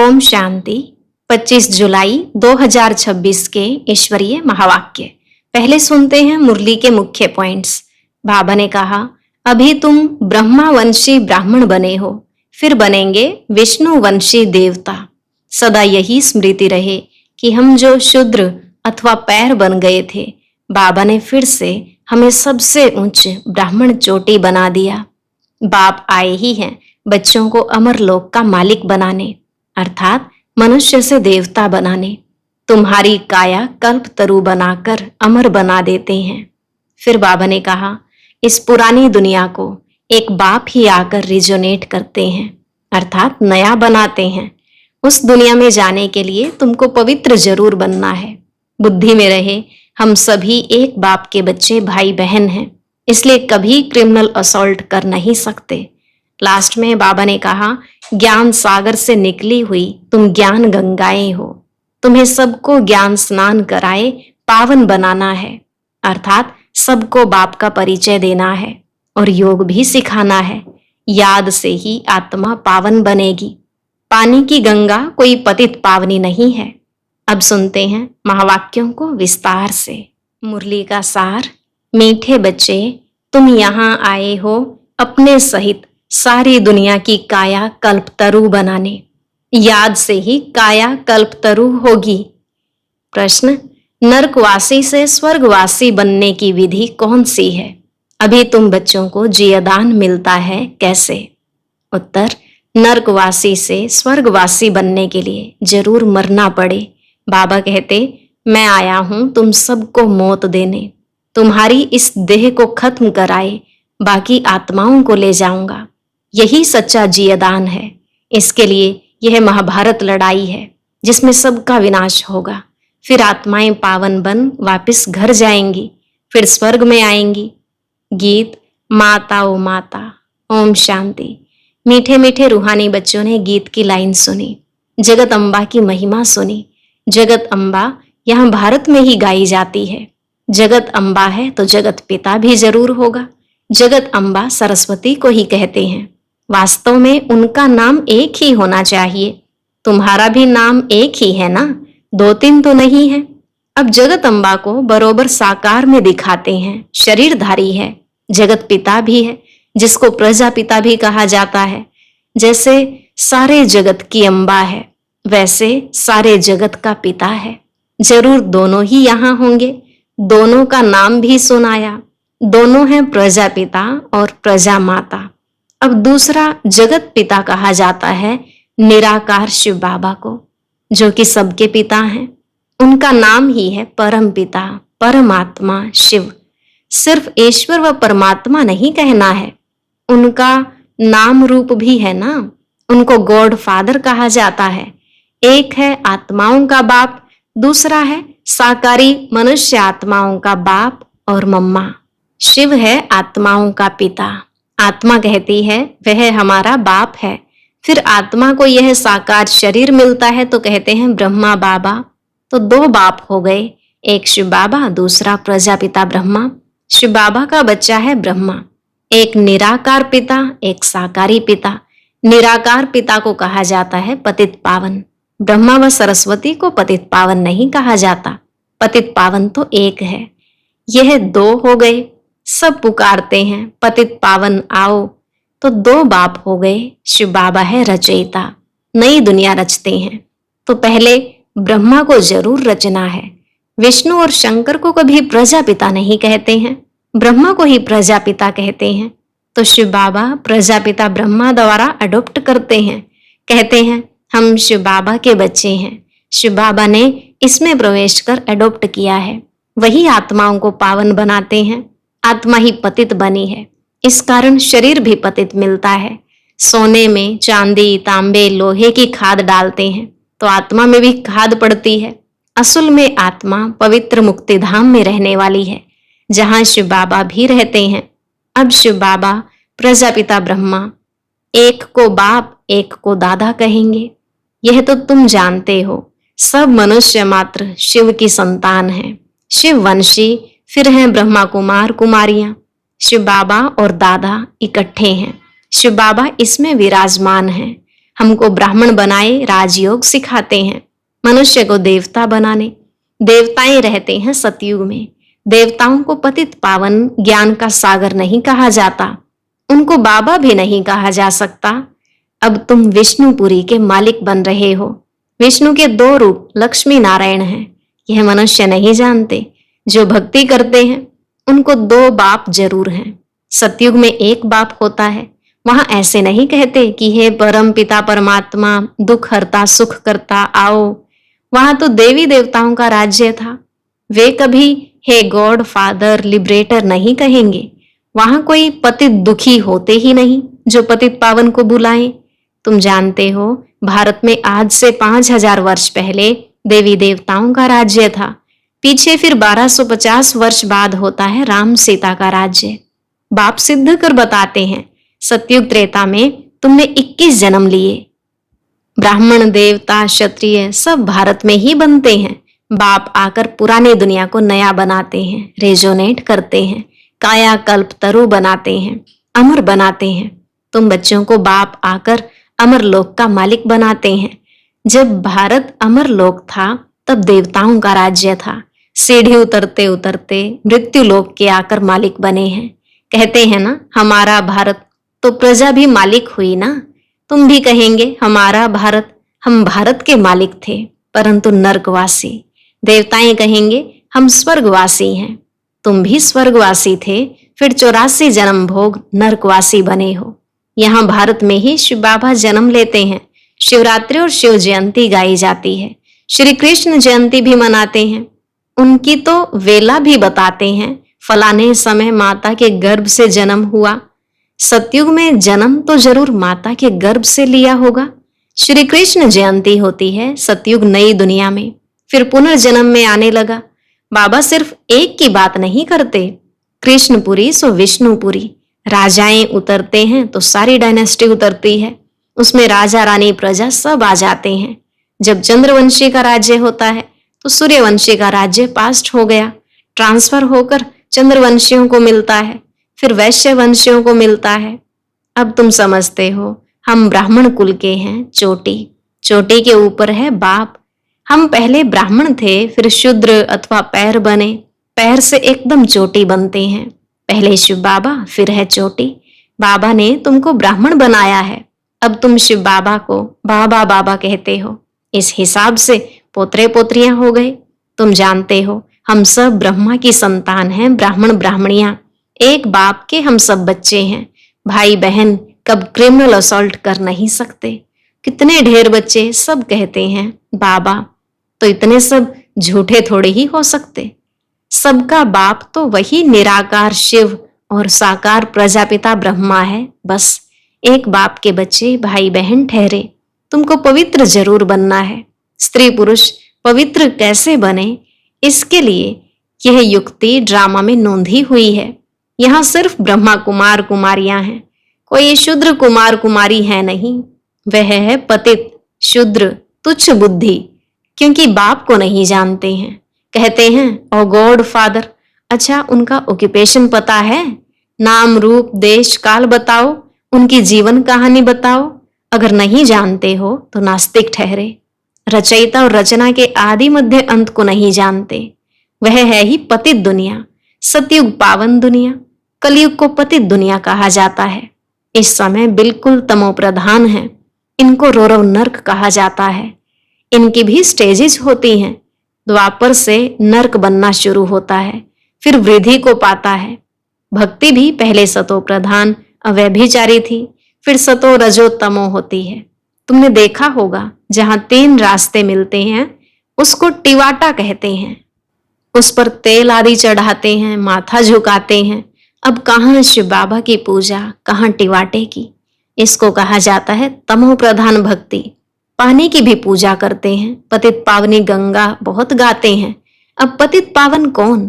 ओम शांति। 25 जुलाई 2026 के ईश्वरीय महावाक्य। पहले सुनते हैं मुरली के मुख्य पॉइंट्स। बाबा ने कहा, अभी तुम ब्रह्मावंशी ब्राह्मण बने हो, फिर बनेंगे विष्णुवंशी देवता। सदा यही स्मृति रहे कि हम जो शूद्र अथवा पैर बन गए थे, बाबा ने फिर से हमें सबसे उच्च ब्राह्मण चोटी बना दिया। बाप आए ही हैं बच्चों को अमर लोक का मालिक बनाने, अर्थात मनुष्य से देवता बनाने। तुम्हारी काया कल्प तरु बनाकर अमर बना देते हैं। फिर बाबा ने कहा, इस पुरानी दुनिया को एक बाप ही आकर रिजोनेट करते हैं, अर्थात नया बनाते हैं। उस दुनिया में जाने के लिए तुमको पवित्र जरूर बनना है। बुद्धि में रहे हम सभी एक बाप के बच्चे भाई बहन हैं, इसलिए कभी क्रिमिनल असॉल्ट कर नहीं सकते। लास्ट में बाबा ने कहा, ज्ञान सागर से निकली हुई तुम ज्ञान गंगाएं हो। तुम्हें सबको ज्ञान स्नान कराए पावन बनाना है, अर्थात सबको बाप का परिचय देना है और योग भी सिखाना है। याद से ही आत्मा पावन बनेगी। पानी की गंगा कोई पतित पावनी नहीं है। अब सुनते हैं महावाक्यों को विस्तार से। मुरली का सार। मीठे बच्चे, तुम यहाँ आए हो अपने सहित सारी दुनिया की काया कल्पतरु बनाने। याद से ही काया कल्पतरु होगी। प्रश्न, नरकवासी से स्वर्गवासी बनने की विधि कौन सी है? अभी तुम बच्चों को जियादान मिलता है, कैसे? उत्तर, नरकवासी से स्वर्गवासी बनने के लिए जरूर मरना पड़े। बाबा कहते, मैं आया हूं तुम सबको मौत देने। तुम्हारी इस देह को खत्म कराए बाकी आत्माओं को ले जाऊंगा। यही सच्चा जियादान है। इसके लिए यह महाभारत लड़ाई है जिसमें सबका विनाश होगा। फिर आत्माएं पावन बन वापस घर जाएंगी, फिर स्वर्ग में आएंगी। गीत माता ओ माता। ओम शांति। मीठे मीठे रूहानी बच्चों ने गीत की लाइन सुनी, जगत अम्बा की महिमा सुनी। जगत अम्बा यहाँ भारत में ही गाई जाती है। जगत अम्बा है तो जगत पिता भी जरूर होगा। जगत अम्बा सरस्वती को ही कहते हैं। वास्तव में उनका नाम एक ही होना चाहिए। तुम्हारा भी नाम एक ही है ना, दो तीन तो नहीं है। अब जगत अम्बा को बरोबर साकार में दिखाते हैं। शरीरधारी है, जगत पिता भी है, जिसको प्रजापिता भी कहा जाता है। जैसे सारे जगत की अम्बा है, वैसे सारे जगत का पिता है। जरूर दोनों ही यहाँ होंगे। दोनों का नाम भी सुनाया। दोनों हैं प्रजापिता और प्रजा माता। अब दूसरा जगत पिता कहा जाता है निराकार शिव बाबा को, जो कि सबके पिता हैं। उनका नाम ही है परम पिता, परमात्मा शिव। सिर्फ ईश्वर व परमात्मा नहीं कहना है, उनका नाम रूप भी है ना। उनको गॉड फादर कहा जाता है। एक है आत्माओं का बाप, दूसरा है साकारी मनुष्य आत्माओं का बाप और मम्मा। शिव है आत्माओं का पिता। आत्मा कहती है वह हमारा बाप है। फिर आत्मा को यह साकार शरीर मिलता है तो कहते हैं ब्रह्मा बाबा। तो दो बाप हो गए, एक शिव बाबा, दूसरा प्रजापिता ब्रह्मा। शिव बाबा का बच्चा है ब्रह्मा। एक निराकार पिता, एक साकारी पिता। निराकार पिता को कहा जाता है पतित पावन। ब्रह्मा व सरस्वती को पतित पावन नहीं कहा जाता। पतित पावन तो एक है। यह दो हो गए। सब पुकारते हैं पतित पावन आओ, तो दो बाप हो गए। शिव बाबा है रचयिता, नई दुनिया रचते हैं। तो पहले ब्रह्मा को जरूर रचना है। विष्णु और शंकर को कभी प्रजापिता नहीं कहते हैं, ब्रह्मा को ही प्रजापिता कहते हैं। तो शिव बाबा प्रजापिता ब्रह्मा द्वारा अडॉप्ट करते हैं। कहते हैं हम शिव बाबा के बच्चे हैं। शिव बाबा ने इसमें प्रवेश कर अडॉप्ट किया है। वही आत्माओं को पावन बनाते हैं। आत्मा ही पतित बनी है, इस कारण शरीर भी पतित मिलता है। सोने में चांदी, तांबे, लोहे की खाद डालते हैं तो आत्मा में भी खाद पड़ती है। असल में आत्मा पवित्र मुक्ति धाम में रहने वाली है, जहां शिव बाबा भी रहते हैं। अब शिव बाबा प्रजापिता ब्रह्मा एक को बाप, एक को दादा कहेंगे। यह तो तुम जानते हो। सब मनुष्य मात्र शिव की संतान हैं। शिव वंशी, फिर हैं ब्रह्मा कुमार कुमारियां। शिव बाबा और दादा इकट्ठे हैं। शिव बाबा इसमें विराजमान हैं। हमको ब्राह्मण बनाए राजयोग सिखाते हैं, मनुष्य को देवता बनाने। देवताएं रहते हैं सतयुग में। देवताओं को पतित पावन ज्ञान का सागर नहीं कहा जाता, उनको बाबा भी नहीं कहा जा सकता। अब तुम विष्णुपुरी के मालिक बन रहे हो। विष्णु के 2 रूप लक्ष्मी नारायण हैं, यह मनुष्य नहीं जानते। जो भक्ति करते हैं उनको 2 बाप जरूर हैं। सतयुग में 1 बाप होता है। वहां ऐसे नहीं कहते कि हे परम पिता परमात्मा, दुख हरता सुख करता आओ। वहां तो देवी देवताओं का राज्य था। वे कभी हे गॉड फादर लिबरेटर नहीं कहेंगे। वहां कोई पतित दुखी होते ही नहीं जो पतित पावन को बुलाएं। तुम जानते हो भारत में आज से 5000 वर्ष पहले देवी देवताओं का राज्य था। पीछे फिर 1250 वर्ष बाद होता है राम सीता का राज्य। बाप सिद्ध कर बताते हैं, सतयुग त्रेता में तुमने 21 जन्म लिए। ब्राह्मण देवता क्षत्रिय सब भारत में ही बनते हैं। बाप आकर पुरानी दुनिया को नया बनाते हैं, रेजोनेट करते हैं, काया कल्प तरु बनाते हैं, अमर बनाते हैं। तुम बच्चों को बाप आकर अमर लोक का मालिक बनाते हैं। जब भारत अमर लोक था तब देवताओं का राज्य था। सीढ़ी उतरते उतरते मृत्यु लोक के आकर मालिक बने हैं। कहते हैं ना हमारा भारत, तो प्रजा भी मालिक हुई ना। तुम भी कहेंगे हमारा भारत, हम भारत के मालिक थे परंतु नर्कवासी। देवताएं कहेंगे हम स्वर्गवासी हैं। तुम भी स्वर्गवासी थे, फिर 84 जन्म भोग नर्कवासी बने हो। यहाँ भारत में ही शिव बाबा जन्म लेते हैं। शिवरात्रि और शिव जयंती गाई जाती है। श्री कृष्ण जयंती भी मनाते हैं। उनकी तो वेला भी बताते हैं, फलाने समय माता के गर्भ से जन्म हुआ। सतयुग में जन्म तो जरूर माता के गर्भ से लिया होगा। श्री कृष्ण जयंती होती है सतयुग नई दुनिया में, फिर पुनर्जन्म में आने लगा। बाबा सिर्फ एक की बात नहीं करते, कृष्णपुरी सो विष्णुपुरी। राजाएं उतरते हैं तो सारी डायनेस्टी उतरती है, उसमें राजा रानी प्रजा सब आ जाते हैं। जब चंद्रवंशी का राज्य होता है तो सूर्यवंशी का राज्य पास्ट हो गया, ट्रांसफर होकर चंद्रवंशियों को मिलता है, फिर वैश्य वंशियों को मिलता है। अब तुम समझते हो हम ब्राह्मण कुल के हैं। चोटी, चोटी के ऊपर है बाप। हम पहले ब्राह्मण थे, फिर शूद्र अथवा पैर बने, पैर से एकदम चोटी बनते हैं। पहले शिव बाबा, फिर है चोटी। बाबा ने तुमको ब्राह्मण बनाया है, अब तुम शिव बाबा को बाबा बाबा कहते हो। इस हिसाब से पोतरे पोतरियां हो गए। तुम जानते हो हम सब ब्रह्मा की संतान हैं, ब्राह्मण ब्राह्मणियां। एक बाप के हम सब बच्चे हैं। भाई बहन कब क्रिमिनल असॉल्ट कर नहीं सकते। कितने ढेर बच्चे सब कहते हैं बाबा, तो इतने सब झूठे थोड़े ही हो सकते। सबका बाप तो वही निराकार शिव और साकार प्रजापिता ब्रह्मा है। बस एक बाप के बच्चे भाई बहन ठहरे। तुमको पवित्र जरूर बनना है। स्त्री पुरुष पवित्र कैसे बने, इसके लिए यह युक्ति ड्रामा में नोंधी हुई है। यहाँ सिर्फ ब्रह्मा कुमार कुमारियां हैं, कोई शूद्र कुमार कुमारी है नहीं। वह है पतित शूद्र तुच्छ बुद्धि, क्योंकि बाप को नहीं जानते हैं। कहते हैं ओ गॉड फादर। अच्छा, उनका ऑक्यूपेशन पता है? नाम रूप देश काल बताओ, उनकी जीवन कहानी बताओ। अगर नहीं जानते हो तो नास्तिक ठहरे। रचयिता और रचना के आदि मध्य अंत को नहीं जानते। वह है ही पतित दुनिया। सतयुग पावन दुनिया, कलयुग को पतित दुनिया कहा जाता है। इस समय बिल्कुल तमो प्रधान है। इनको रौरव नर्क कहा जाता है। इनकी भी स्टेजेस होती हैं। द्वापर से नर्क बनना शुरू होता है, फिर वृद्धि को पाता है। भक्ति भी पहले सतो प्रधान अव्यभिचारी थी, फिर सतो रजो तमो होती है। तुमने देखा होगा जहां 3 रास्ते मिलते हैं उसको टिवाटा कहते हैं। उस पर तेल आदि चढ़ाते हैं, माथा झुकाते हैं। अब कहाँ शिव बाबा की पूजा, कहाँ टिवाटे की। इसको कहा जाता है तमो प्रधान भक्ति। पानी की भी पूजा करते हैं, पतित पावनी गंगा बहुत गाते हैं। अब पतित पावन कौन?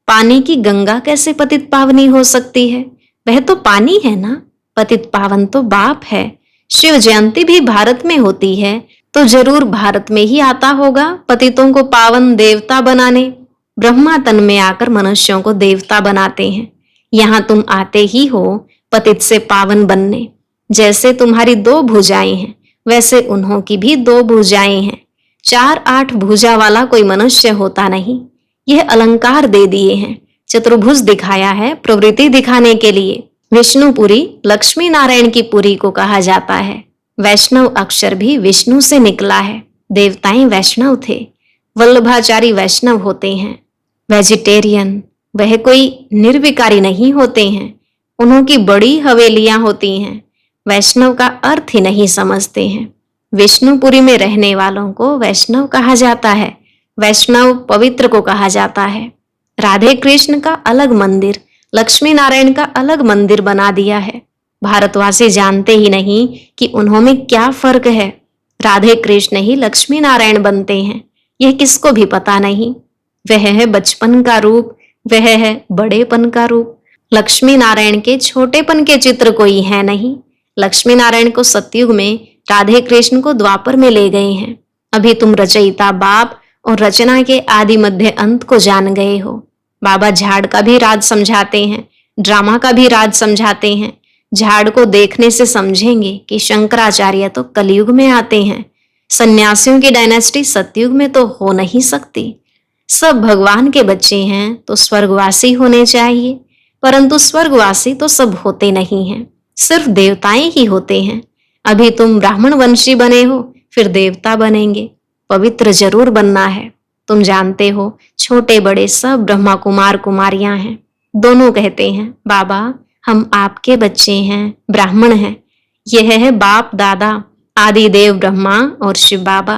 पानी की गंगा कैसे पतित पावनी हो सकती है? वह तो पानी है ना। पतित पावन तो बाप है। शिव जयंती भी भारत में होती है, तो जरूर भारत में ही आता होगा पतितों को पावन देवता बनाने। ब्रह्मा तन में आकर मनुष्यों को देवता बनाते हैं। यहाँ तुम आते ही हो पतित से पावन बनने। जैसे तुम्हारी 2 भुजाएं हैं, वैसे उन्हों की भी 2 भुजाएं हैं। 4-8 भुजा वाला कोई मनुष्य होता नहीं। यह अलंकार दे दिए हैं, चतुर्भुज दिखाया है प्रवृत्ति दिखाने के लिए। विष्णुपुरी लक्ष्मी नारायण की पुरी को कहा जाता है। वैष्णव अक्षर भी विष्णु से निकला है। देवताएं वैष्णव थे। वल्लभाचारी वैष्णव होते हैं। वेजिटेरियन वह कोई निर्विकारी नहीं होते हैं। उन्हों की बड़ी हवेलियां होती हैं। वैष्णव का अर्थ ही नहीं समझते हैं। विष्णुपुरी में रहने वालों को वैष्णव कहा जाता है। वैष्णव पवित्र को कहा जाता है। राधे कृष्ण का अलग मंदिर, लक्ष्मी नारायण का अलग मंदिर बना दिया है। भारतवासी जानते ही नहीं कि उन्हों में क्या फर्क है। राधे कृष्ण ही लक्ष्मी नारायण बनते हैं, यह किसको भी पता नहीं। वह है बचपन का रूप, वह है बड़ेपन का रूप। लक्ष्मी नारायण के छोटेपन के चित्र कोई है नहीं। लक्ष्मी नारायण को सतयुग में, राधे कृष्ण को द्वापर में ले गए हैं। अभी तुम रचयिता बाप और रचना के आदि मध्य अंत को जान गए हो। बाबा झाड़ का भी राज समझाते हैं, ड्रामा का भी राज समझाते हैं। झाड़ को देखने से समझेंगे कि शंकराचार्य तो कलयुग में आते हैं। सन्यासियों की डायनेस्टी सतयुग में तो हो नहीं सकती। सब भगवान के बच्चे हैं तो स्वर्गवासी होने चाहिए, परंतु स्वर्गवासी तो सब होते नहीं हैं, सिर्फ देवताएं ही होते हैं। अभी तुम ब्राह्मण वंशी बने हो, फिर देवता बनेंगे। पवित्र जरूर बनना है। तुम जानते हो छोटे बड़े सब ब्रह्मा कुमार कुमारियां हैं। दोनों कहते हैं बाबा हम आपके बच्चे हैं, ब्राह्मण हैं। यह है बाप दादा आदि देव ब्रह्मा और शिव बाबा।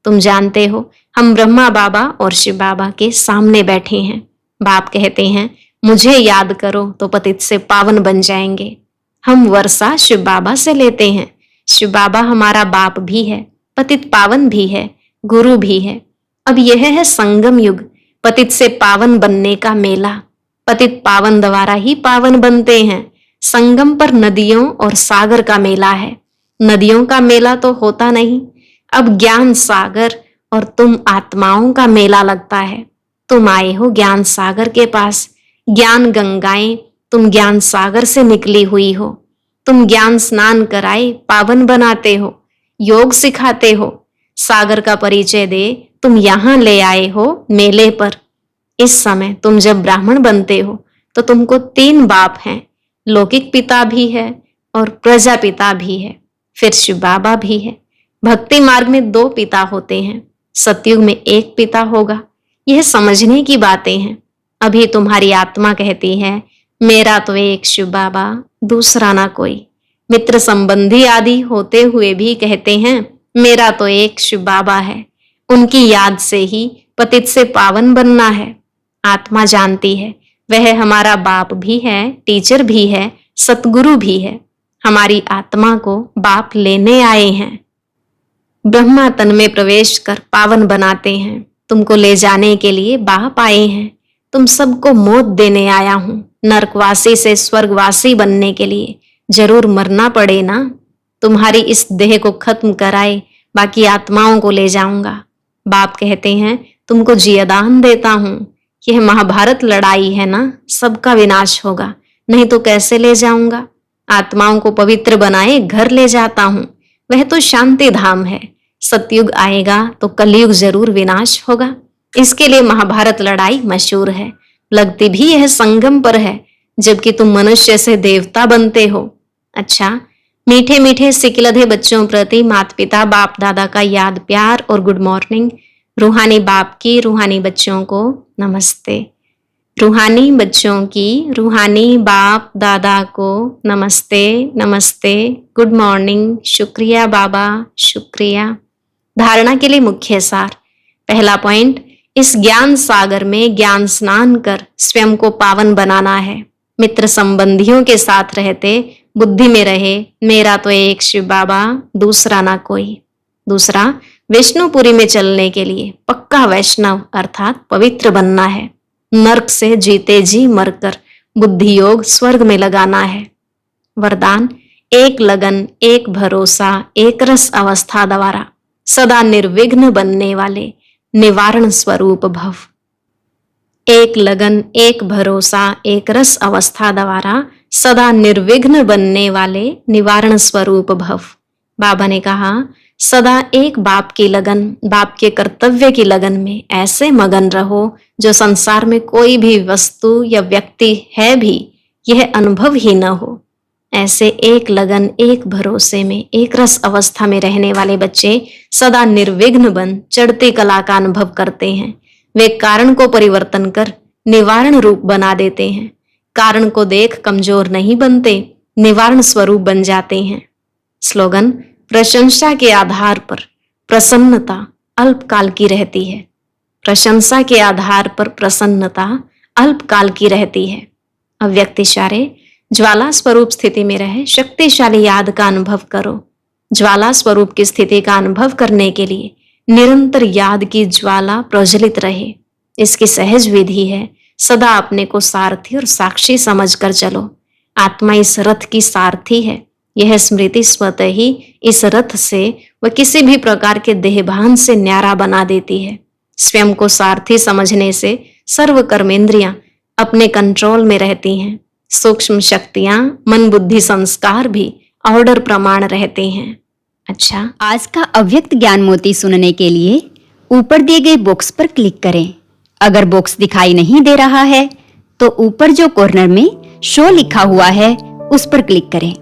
तुम जानते हो हम ब्रह्मा बाबा और शिव बाबा के सामने बैठे हैं। बाप कहते हैं मुझे याद करो तो पतित से पावन बन जाएंगे। हम वर्षा शिव बाबा से लेते हैं। शिव बाबा हमारा बाप भी है, पतित पावन भी है, गुरु भी है। अब यह है संगम युग, पतित से पावन बनने का मेला। पतित पावन द्वारा ही पावन बनते हैं। संगम पर नदियों और सागर का मेला है। नदियों का मेला तो होता नहीं। अब ज्ञान सागर और तुम आत्माओं का मेला लगता है। तुम आए हो ज्ञान सागर के पास। ज्ञान गंगाएं तुम ज्ञान सागर से निकली हुई हो। तुम ज्ञान स्नान कराए पावन बनाते हो, योग सिखाते हो। सागर का परिचय दे तुम यहाँ ले आए हो मेले पर। इस समय तुम जब ब्राह्मण बनते हो तो तुमको 3 बाप हैं। लौकिक पिता भी है और प्रजापिता भी है, फिर शिव बाबा भी है। भक्ति मार्ग में 2 पिता होते हैं, सतयुग में 1 पिता होगा। यह समझने की बातें हैं। अभी तुम्हारी आत्मा कहती है मेरा तो एक शिव बाबा, दूसरा ना कोई। मित्र संबंधी आदि होते हुए भी कहते हैं मेरा तो एक शिव बाबा है। उनकी याद से ही पतित से पावन बनना है। आत्मा जानती है वह हमारा बाप भी है, टीचर भी है, सतगुरु भी है। हमारी आत्मा को बाप लेने आए हैं। ब्रह्मा तन में प्रवेश कर पावन बनाते हैं। तुमको ले जाने के लिए बाप आए हैं। तुम सबको मौत देने आया हूं। नरकवासी से स्वर्गवासी बनने के लिए जरूर मरना पड़े ना। तुम्हारी इस देह को खत्म कराए बाकी आत्माओं को ले जाऊंगा। बाप कहते हैं तुमको जियादान देता हूं। यह महाभारत लड़ाई है ना, सबका विनाश होगा, नहीं तो कैसे ले जाऊंगा। आत्माओं को पवित्र बनाए घर ले जाता हूं। वह तो शांति धाम है। सतयुग आएगा तो कलयुग जरूर विनाश होगा। इसके लिए महाभारत लड़ाई मशहूर है। लगती भी यह संगम पर है, जबकि तुम मनुष्य से देवता बनते हो। अच्छा, मीठे मीठे सिकिलधे बच्चों प्रति माता पिता बाप दादा का याद प्यार और गुड मॉर्निंग। रूहानी बाप की रूहानी बच्चों को नमस्ते। रूहानी बच्चों की रूहानी बाप दादा को नमस्ते नमस्ते, गुड मॉर्निंग, शुक्रिया बाबा, शुक्रिया। धारणा के लिए मुख्य सार। पहला पॉइंट, इस ज्ञान सागर में ज्ञान स्नान कर स्वयं को पावन बनाना है। मित्र संबंधियों के साथ रहते बुद्धि में रहे मेरा तो एक शिव बाबा, दूसरा ना कोई। दूसरा, विष्णुपुरी में चलने के लिए पक्का वैष्णव अर्थात पवित्र बनना है। नर्क से जीते जी मरकर बुद्धि योग स्वर्ग में लगाना है। वरदान, एक लगन, एक भरोसा, एक रस अवस्था द्वारा सदा निर्विघ्न बनने वाले निवारण स्वरूप भव। एक लगन, एक भरोसा, एक रस अवस्था द्वारा सदा निर्विघ्न बनने वाले निवारण स्वरूप भव। बाबा ने कहा, सदा एक बाप की लगन, बाप के कर्तव्य की लगन में ऐसे मगन रहो जो संसार में कोई भी वस्तु या व्यक्ति है भी यह अनुभव ही न हो। ऐसे एक लगन, एक भरोसे में, एक रस अवस्था में रहने वाले बच्चे सदा निर्विघ्न बन चढ़ती कला का अनुभव करते हैं। वे कारण को परिवर्तन कर निवारण रूप बना देते हैं। कारण को देख कमजोर नहीं बनते, निवारण स्वरूप बन जाते हैं। स्लोगन, प्रशंसा के आधार पर प्रसन्नता अल्पकाल की रहती है। प्रशंसा के आधार पर प्रसन्नता अल्पकाल की रहती है। अव्यक्त इशारे, ज्वाला स्वरूप स्थिति में रहे शक्तिशाली याद का अनुभव करो। ज्वाला स्वरूप की स्थिति का अनुभव करने के लिए निरंतर याद की ज्वाला प्रज्वलित रहे। इसकी सहज विधि है, सदा अपने को सारथी और साक्षी समझकर चलो। आत्मा इस रथ की सारथी है। यह स्मृति स्वतः ही इस रथ से व किसी भी प्रकार के देहभान से न्यारा बना देती है। स्वयं को सारथी समझने से सर्व कर्मेंद्रियां अपने कंट्रोल में रहती हैं। सूक्ष्म शक्तियां, मन, बुद्धि, संस्कार भी ऑर्डर प्रमाण रहते हैं। अच्छा, आज का अव्यक्त ज्ञान मोती सुनने के लिए ऊपर दिए गए बॉक्स पर क्लिक करें। अगर बॉक्स दिखाई नहीं दे रहा है तो ऊपर जो कॉर्नर में शो लिखा हुआ है उस पर क्लिक करें।